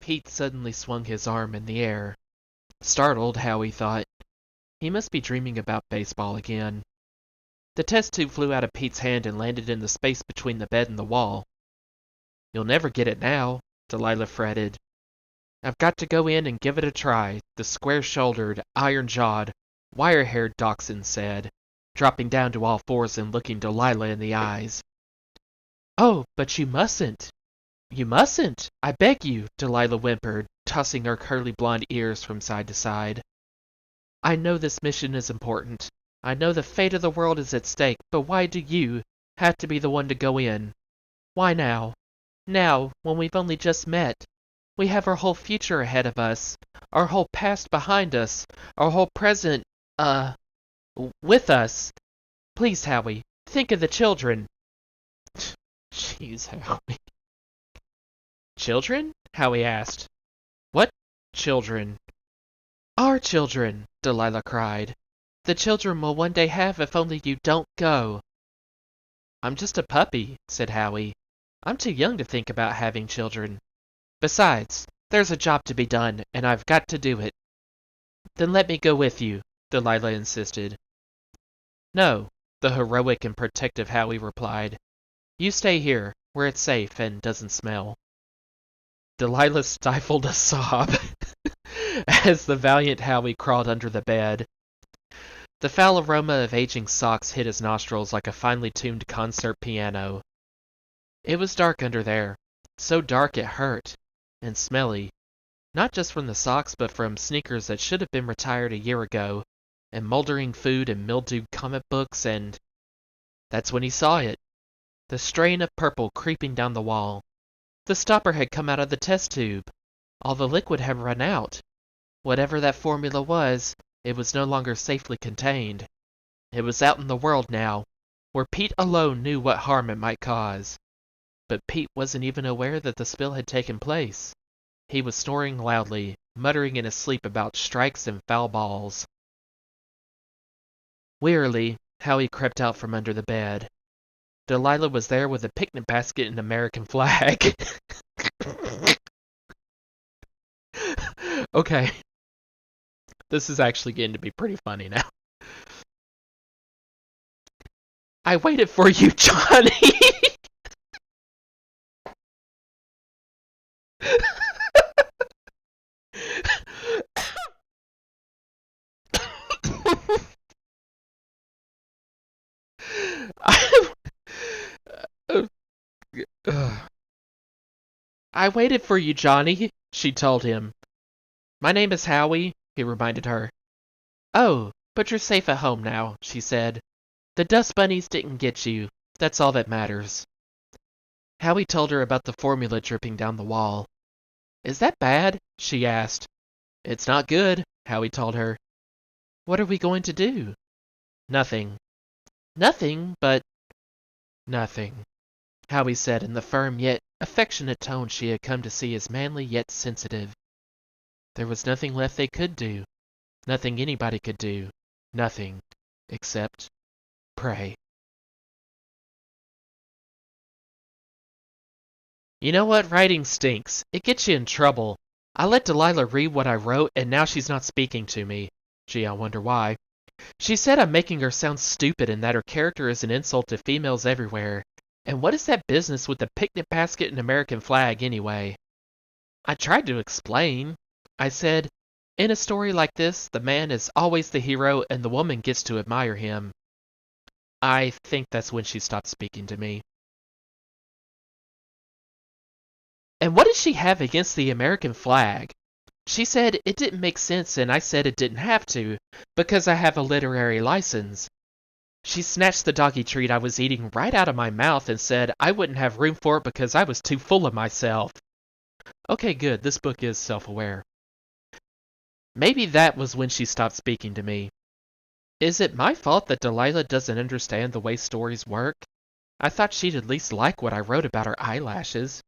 Pete suddenly swung his arm in the air. Startled, Howie thought, he must be dreaming about baseball again. The test tube flew out of Pete's hand and landed in the space between the bed and the wall. "You'll never get it now," Delilah fretted. "I've got to go in and give it a try," the square-shouldered, iron-jawed, wire-haired dachshund said, dropping down to all fours and looking Delilah in the eyes. "Oh, but you mustn't. You mustn't, I beg you," Delilah whimpered, tossing her curly blonde ears from side to side. "I know this mission is important. I know the fate of the world is at stake, but why do you have to be the one to go in? Why now? Now, when we've only just met. We have our whole future ahead of us, our whole past behind us, our whole present, with us. Please, Howie, think of the children." Jeez, Howie. "Children?" Howie asked. "What children?" "Our children," Delilah cried. "The children we'll one day have if only you don't go." "I'm just a puppy," said Howie. "I'm too young to think about having children. Besides, there's a job to be done, and I've got to do it." "Then let me go with you," Delilah insisted. "No," the heroic and protective Howie replied. "You stay here, where it's safe and doesn't smell." Delilah stifled a sob as the valiant Howie crawled under the bed. The foul aroma of aging socks hit his nostrils like a finely tuned concert piano. It was dark under there, so dark it hurt, and smelly, not just from the socks but from sneakers that should have been retired a year ago, and moldering food and mildewed comic books, and that's when he saw it. The strain of purple creeping down the wall. The stopper had come out of the test tube. All the liquid had run out. Whatever that formula was, it was no longer safely contained. It was out in the world now, where Pete alone knew what harm it might cause. But Pete wasn't even aware that the spill had taken place. He was snoring loudly, muttering in his sleep about strikes and foul balls. Wearily, Howie crept out from under the bed. Delilah was there with a picnic basket and American flag. Okay. This is actually getting to be pretty funny now. "I waited for you, Johnny!" "I waited for you, Johnny," she told him. "My name is Howie," he reminded her. "Oh, but you're safe at home now," she said. "The dust bunnies didn't get you. That's all that matters." Howie told her about the formula dripping down the wall. "Is that bad?" she asked. "It's not good," Howie told her. "What are we going to do?" "Nothing." "Nothing, but—" "Nothing," Howie said in the firm yet affectionate tone she had come to see as manly yet sensitive. There was nothing left they could do. Nothing anybody could do. Nothing. Except pray. "You know what? Writing stinks. It gets you in trouble. I let Delilah read what I wrote, and now she's not speaking to me. Gee, I wonder why. She said I'm making her sound stupid and that her character is an insult to females everywhere. And what is that business with the picnic basket and American flag, anyway?" I tried to explain. I said, in a story like this, the man is always the hero and the woman gets to admire him. I think that's when she stopped speaking to me. "And what did she have against the American flag?" "She said it didn't make sense and I said it didn't have to, because I have a literary license. She snatched the doggy treat I was eating right out of my mouth and said I wouldn't have room for it because I was too full of myself." Okay, good, this book is self-aware. Maybe that was when she stopped speaking to me. Is it my fault that Delilah doesn't understand the way stories work? I thought she'd at least like what I wrote about her eyelashes.